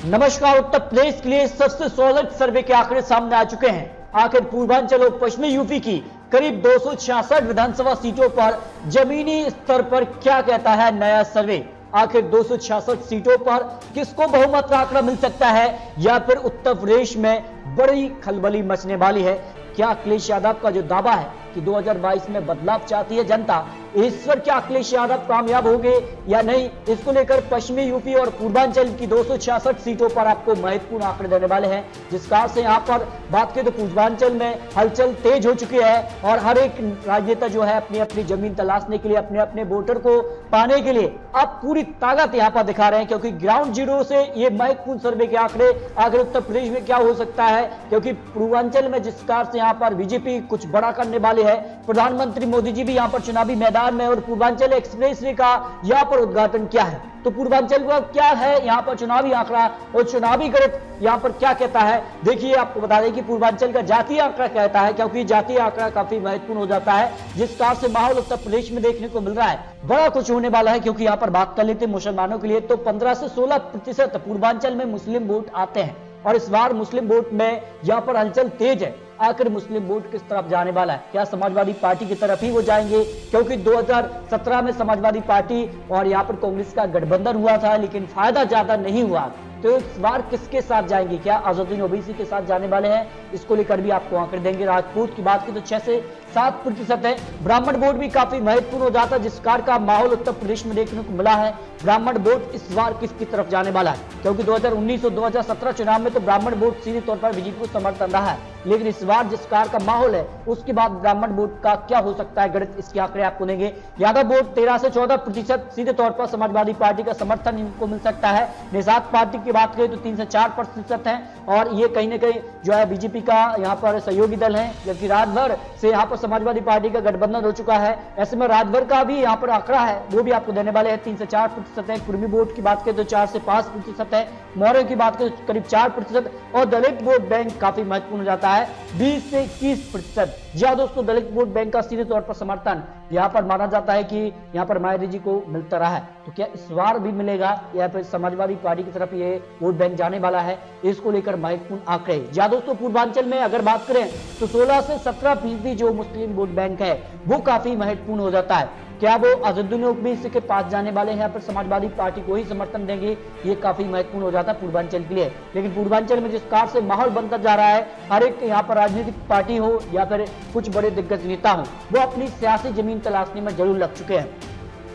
नमस्कार। उत्तर प्रदेश के लिए सबसे सॉलिड सर्वे के आंकड़े सामने आ चुके हैं। आखिर पूर्वांचल और पश्चिमी यूपी की करीब 266 विधानसभा सीटों पर जमीनी स्तर पर क्या कहता है नया सर्वे। आखिर 266 सीटों पर किसको बहुमत का आंकड़ा मिल सकता है या फिर उत्तर प्रदेश में बड़ी खलबली मचने वाली है। क्या अखिलेश यादव का जो दावा है कि 2022 में बदलाव चाहती है जनता, इस पर क्या अखिलेश यादव कामयाब होंगे या नहीं, इसको लेकर पश्चिमी यूपी और पूर्वांचल की 266 सीटों पर आपको महत्वपूर्ण आंकड़े देने वाले हैं। जिस कारण से यहाँ पर बात करें तो पूर्वांचल में हलचल तेज हो चुकी है और हर एक राजनेता जो है अपनी अपनी जमीन तलाशने के लिए, अपने अपने वोटर को पाने के लिए अब पूरी ताकत यहाँ पर दिखा रहे हैं। क्योंकि ग्राउंड जीरो से ये महत्वपूर्ण सर्वे के आंकड़े आखिर उत्तर प्रदेश में क्या हो सकता है, क्योंकि पूर्वांचल में जिस कारण से यहाँ पर बीजेपी कुछ बड़ा करने वाली है। प्रधानमंत्री मोदी जी भी यहाँ पर चुनावी मैदान में और पूर्वांचल एक्सप्रेस वे का यहाँ पर उद्घाटन किया है। तो पूर्वांचल का क्या है यहाँ पर चुनावी आंकड़ा और चुनावी गणित यहाँ पर क्या कहता है। देखिए, आपको बता दें कि पूर्वांचल का जातीय आंकड़ा कहता है, क्योंकि जातीय आंकड़ा काफी महत्वपूर्ण हो जाता है। जिस कारण से माहौल उत्तर प्रदेश में देखने को मिल रहा है बड़ा कुछ होने वाला है। क्योंकि यहाँ पर बात कर लेते हैं मुसलमानों के लिए, तो 15 से 16% पूर्वांचल में मुस्लिम वोट आते हैं और इस बार मुस्लिम वोट में यहाँ पर हलचल तेज है। आखिर मुस्लिम वोट किस तरफ जाने वाला है, क्या समाजवादी पार्टी की तरफ ही वो जाएंगे, क्योंकि 2017 में समाजवादी पार्टी और यहाँ पर कांग्रेस का गठबंधन हुआ था लेकिन फायदा ज्यादा नहीं हुआ। तो इस बार किसके साथ जाएंगे, क्या अजहरुद्दीन ओवैसी के साथ जाने वाले हैं, इसको लेकर भी आपको आंकड़े देंगे। राजपूत की बात की तो 6 से 7% है। ब्राह्मण वोट भी काफी महत्वपूर्ण हो जाता है, जिस कार का माहौल उत्तर प्रदेश में देखने को मिला है। ब्राह्मण वोट इस बार किसकी तरफ जाने वाला है, क्योंकि 2019 और 2017 चुनाव में तो ब्राह्मण वोट सीधे तौर पर बीजेपी को समर्थन रहा है, लेकिन इस बार जिस कार का माहौल है उसके बाद ब्राह्मण वोट का क्या हो सकता है गणित, इसके आंकड़े आपको देंगे। यादव वोट 13 से 14% सीधे तौर पर समाजवादी पार्टी का समर्थन इनको मिल सकता है। निषाद पार्टी की बात करें तो 3 से 4% है और ये कहीं ना कहीं जो है बीजेपी का यहाँ पर सहयोगी दल है, जबकि राजभर से यहाँ पर समाजवादी पार्टी का गठबंधन हो चुका है। ऐसे में राजभर का भी यहाँ पर आंकड़ा है, वो भी आपको देने वाले हैं। 3 से 4% है। कुर्मी वोट की बात करें तो 4 से 5% है। मौर्य की बात करें तो करीब 4% और दलित वोट बैंक काफी महत्वपूर्ण हो जाता है, 20 से 21%। जी हाँ दोस्तों, दलित वोट बैंक का सीधे तौर पर समर्थन यहाँ पर माना जाता है कि यहाँ पर मायावती जी को मिलता रहा है। तो क्या इस बार भी मिलेगा या फिर समाजवादी पार्टी की तरफ ये वोट बैंक जाने वाला है, इसको लेकर महत्वपूर्ण आंकड़े। जी दोस्तों, पूर्वांचल में अगर बात करें तो 16 से 17% जो मुस्लिम वोट बैंक है वो काफी महत्वपूर्ण हो जाता है। क्या वो अजहरुद्दीन ओवैसी के पास जाने वाले हैं या फिर समाजवादी पार्टी को ही समर्थन देंगे, ये काफी महत्वपूर्ण हो जाता है पूर्वांचल के लिए। लेकिन पूर्वांचल में जिस कार से माहौल बनता जा रहा है, हर एक यहाँ पर राजनीतिक पार्टी हो या फिर कुछ बड़े दिग्गज नेता हो, वो अपनी सियासी जमीन तलाशने में जरूर लग चुके हैं।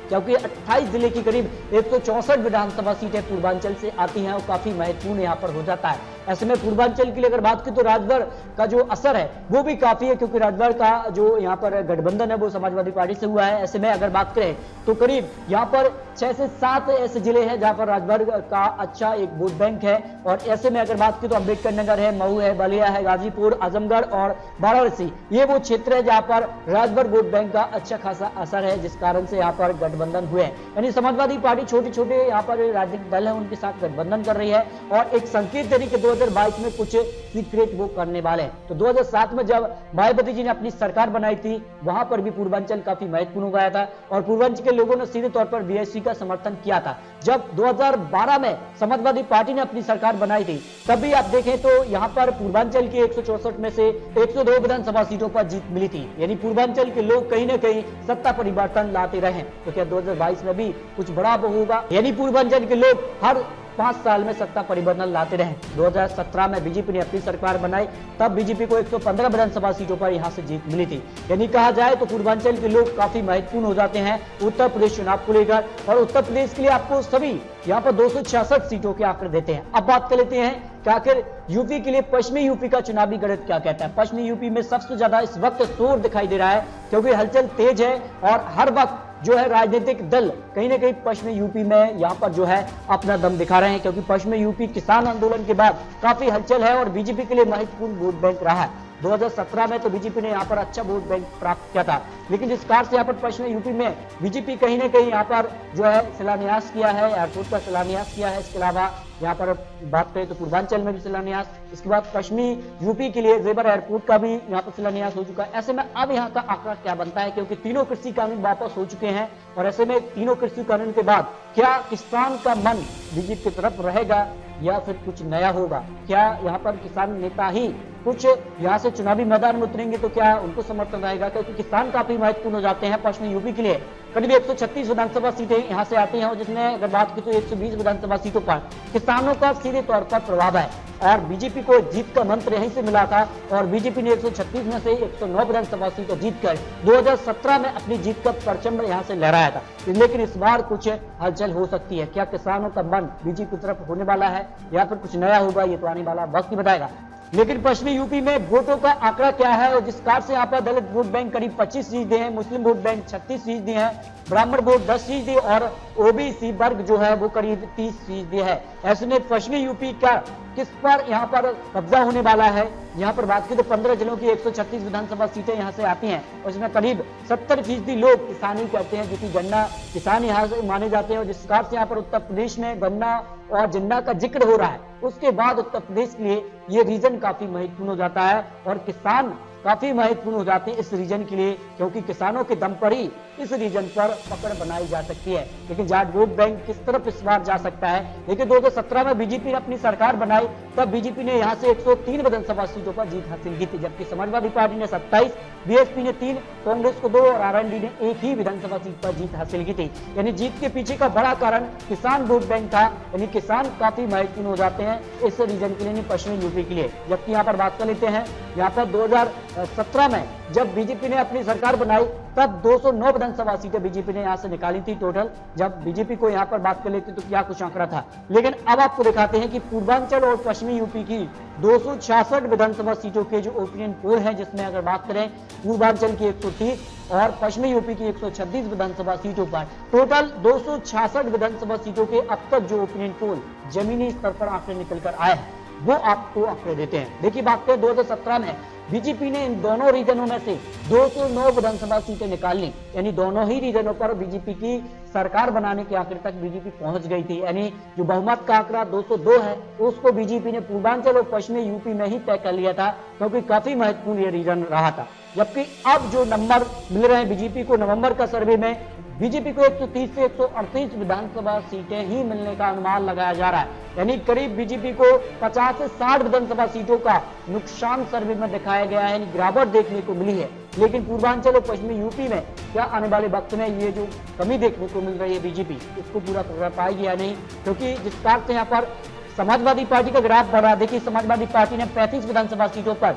क्योंकि 28 जिले की करीब 164 विधानसभा सीटें पूर्वांचल से आती हैं और काफी महत्वपूर्ण यहाँ पर हो जाता है। ऐसे में पूर्वांचल के लिए अगर बात करें तो राजभर का जो असर है वो भी काफी है, क्योंकि राजभर का जो यहाँ पर गठबंधन है वो समाजवादी पार्टी से हुआ है। ऐसे में अगर बात करें तो करीब यहाँ पर 6 से 7 ऐसे जिले हैं जहाँ पर राजभर का अच्छा एक वोट बैंक है। और ऐसे में अगर बात करें तो अम्बेडकर नगर है, मऊ है, बलिया है, गाजीपुर, आजमगढ़ और वाराणसी, ये वो क्षेत्र है जहाँ पर राजभर वोट बैंक का अच्छा खासा असर है, जिस कारण से यहाँ पर गठबंधन हुए हैं। यानी समाजवादी पार्टी छोटे छोटे यहाँ पर राजनीतिक दल है उनके साथ गठबंधन कर रही है और एक संकेत दे रही है कि 2022 में कुछ सीक्रेट वो करने वाले हैं। तो 2007 में जब मायावती जी ने अपनी सरकार बनाई थी वहां पर भी पूर्वांचल काफी महत्वपूर्ण हो गया था और पूर्वांचल के लोगों ने सीधे तौर पर बीएसपी का समर्थन किया था। जब 2012 में समाजवादी पार्टी ने अपनी सरकार बनाई थी तब भी आप देखें तो यहाँ पर पूर्वांचल की 164 में से 102 विधानसभा सीटों पर जीत मिली थी। यानी पूर्वांचल के लोग कहीं ना कहीं सत्ता परिवर्तन लाते रहे। तो क्या 2022 में भी कुछ बड़ा होगा, यानी पूर्वांचल के लोग हर 5 साल में सत्ता परिवर्तन लाते रहे। 2017 में बीजेपी ने अपनी सरकार बनाई, तब बीजेपी को 115 विधानसभा सीटों पर यहां से जीत मिली थी। यानी कहा जाए तो पूर्वांचल के लोग काफी महत्वपूर्ण हो जाते हैं उत्तर प्रदेश चुनाव को लेकर। और उत्तर प्रदेश के लिए आपको सभी यहाँ पर 266 सीटों के आंकड़े देते हैं। अब बात कर लेते हैं कि आखिर यूपी के लिए पश्चिमी यूपी का चुनावी गणित क्या कहता है। पश्चिमी यूपी में सबसे ज्यादा इस वक्त शोर दिखाई दे रहा है, क्योंकि हलचल तेज है और हर वक्त जो है राजनीतिक दल कहीं ना कहीं पश्चिमी यूपी में यहाँ पर जो है अपना दम दिखा रहे हैं। क्योंकि पश्चिमी यूपी किसान आंदोलन के बाद काफी हलचल है और बीजेपी के लिए महत्वपूर्ण वोट बैंक रहा है। 2017 में तो बीजेपी ने यहाँ पर अच्छा वोट बैंक प्राप्त किया था, लेकिन जिस कार से यहाँ पर पश्चिमी यूपी में बीजेपी कहीं ना कहीं यहाँ पर जो है शिलान्यास किया है, एयरपोर्ट का शिलान्यास किया है। इसके अलावा यहाँ पर बात करें तो पूर्वांचल में भी शिलान्यास, इसके बाद पश्चिमी यूपी के लिए जेबर एयरपोर्ट का भी यहाँ पर शिलान्यास हो चुका है। ऐसे में अब यहाँ का आंकड़ा क्या बनता है, क्योंकि तीनों कृषि कानून वापस हो चुके हैं और ऐसे में तीनों कृषि कानून के बाद क्या किसान का मन बीजेपी की तरफ रहेगा या फिर कुछ नया होगा? क्या यहाँ पर किसान नेता ही कुछ यहाँ से चुनावी मैदान में उतरेंगे तो क्या उनको समर्थन रहेगा? क्योंकि किसान काफी महत्वपूर्ण हो जाते हैं पश्चिमी यूपी के लिए। करीब 136 विधानसभा सीटें यहाँ से आती हैं और जिसमें अगर बात की तो 120 विधानसभा सीटों पर किसानों का सीधे तौर पर प्रभाव है और बीजेपी को जीत का मंत्र यहीं से मिला था और बीजेपी ने 136 में से 109 विधानसभा सीटें जीतकर 2017 में अपनी जीत का परचम यहाँ से लहराया था। लेकिन इस बार कुछ हलचल हो सकती है। क्या किसानों का मन बीजेपी की तरफ होने वाला है या फिर कुछ नया होगा, ये तो आने वाला वक्त ही बताएगा। लेकिन पश्चिमी यूपी में वोटों का आंकड़ा क्या है और जिस कार से यहाँ पर दलित वोट बैंक करीब 25% है, मुस्लिम वोट बैंक 36% है, ब्राह्मण वोट 10% और ओबीसी वर्ग जो है वो करीब 30% है। ऐसे में पश्चिमी यूपी का किस पर यहाँ पर कब्जा होने वाला है? यहाँ पर बात की तो 15 जिलों की 136 विधानसभा सीटें यहाँ से आती हैं और इसमें करीब 70% लोग किसानी करते हैं, जो कि गन्ना किसान यहाँ से माने जाते हैं। और जिस प्रकार से यहाँ पर उत्तर प्रदेश में गन्ना और गन्ना का जिक्र हो रहा है, उसके बाद उत्तर प्रदेश के लिए ये रीजन काफी महत्वपूर्ण हो जाता है और किसान काफी महत्वपूर्ण हो जाते हैं इस रीजन के लिए, क्योंकि किसानों के दम पर ही इस रीजन पर पकड़ बनाई जा सकती है। लेकिन जाट वोट बैंक किस तरफ इस बार जा सकता है? देखिए 2017 में बीजेपी ने अपनी सरकार बनाई, तब बीजेपी ने यहाँ से 103 विधानसभा सीटों पर जीत हासिल की थी, जबकि समाजवादी पार्टी ने 27, बीएसपी ने 3, कांग्रेस को 2 और आरएलडी ने 1 ही विधानसभा सीट पर जीत हासिल की थी। यानी जीत के पीछे का बड़ा कारण किसान वोट बैंक था, यानी किसान काफी महत्वपूर्ण हो जाते हैं इस रीजन के लिए, पश्चिमी यूपी के लिए। जबकि यहाँ पर बात कर लेते हैं, यहाँ पर 2017 में जब बीजेपी ने अपनी सरकार बनाई तब 209 विधानसभा सीटें बीजेपी ने यहाँ से निकाली थी टोटल। जब बीजेपी को यहाँ पर बात कर लेते तो क्या कुछ आंकड़ा था, लेकिन अब आपको दिखाते हैं कि पूर्वांचल और पश्चिमी यूपी की 266 विधानसभा सीटों के जो ओपिनियन पोल है, जिसमें अगर बात करें पूर्वांचल की 130 और पश्चिमी यूपी की 136 विधानसभा सीटों पर टोटल 266 विधानसभा सीटों के अब तक जो ओपिनियन पोल जमीनी स्तर पर आंकड़े निकल कर आए हैं वो आपको आंकड़े देते हैं। देखिए बात करें 2017 में बीजेपी ने इन दोनों रीजनों में से 209 विधानसभा सीटें निकाल ली, यानी दोनों ही रीजनों पर बीजेपी की सरकार बनाने के आंकड़े तक बीजेपी पहुंच गई थी। यानी जो बहुमत का आंकड़ा 202 है उसको बीजेपी ने पूर्वांचल और पश्चिमी यूपी में ही तय कर लिया था, क्योंकि काफी महत्वपूर्ण ये रीजन रहा था। जबकि अब जो नंबर मिल रहे हैं बीजेपी को नवंबर का सर्वे में, बीजेपी को 130 से 138 विधानसभा सीटें ही मिलने का अनुमान लगाया जा रहा है, यानी करीब बीजेपी को 50 से 60 विधानसभा सीटों का नुकसान सर्वे में दिखाया गया है, यानी गिरावट देखने को मिली है। लेकिन पूर्वांचल और पश्चिमी यूपी में क्या आने वाले वक्त में ये जो कमी देखने को मिल रही है बीजेपी इसको पूरा कर पाएगी या नहीं? क्योंकि जिस प्रकार से यहाँ पर समाजवादी पार्टी का ग्राफ बढ़ा, देखिए समाजवादी पार्टी ने 35 विधानसभा सीटों पर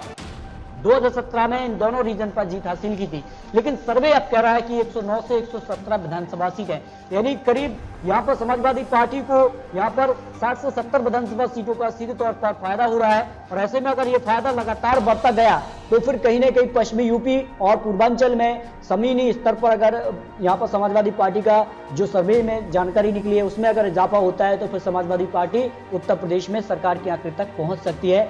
2017 में इन दोनों रीजन पर जीत हासिल की थी, लेकिन सर्वे अब कह रहा है कि 109 से 117 विधानसभा सीटें, यानी करीब यहाँ पर समाजवादी पार्टी को यहाँ पर 60 से 70 विधानसभा सीटों का सीधे तौर पर फायदा हो रहा है। और ऐसे में अगर ये फायदा लगातार बढ़ता गया तो फिर कहीं ना कहीं पश्चिमी यूपी और पूर्वांचल में जमीनी स्तर पर अगर यहाँ पर समाजवादी पार्टी का जो सर्वे में जानकारी निकली है उसमें अगर इजाफा होता है तो फिर समाजवादी पार्टी उत्तर प्रदेश में सरकार के आंकड़े तक पहुंच सकती है।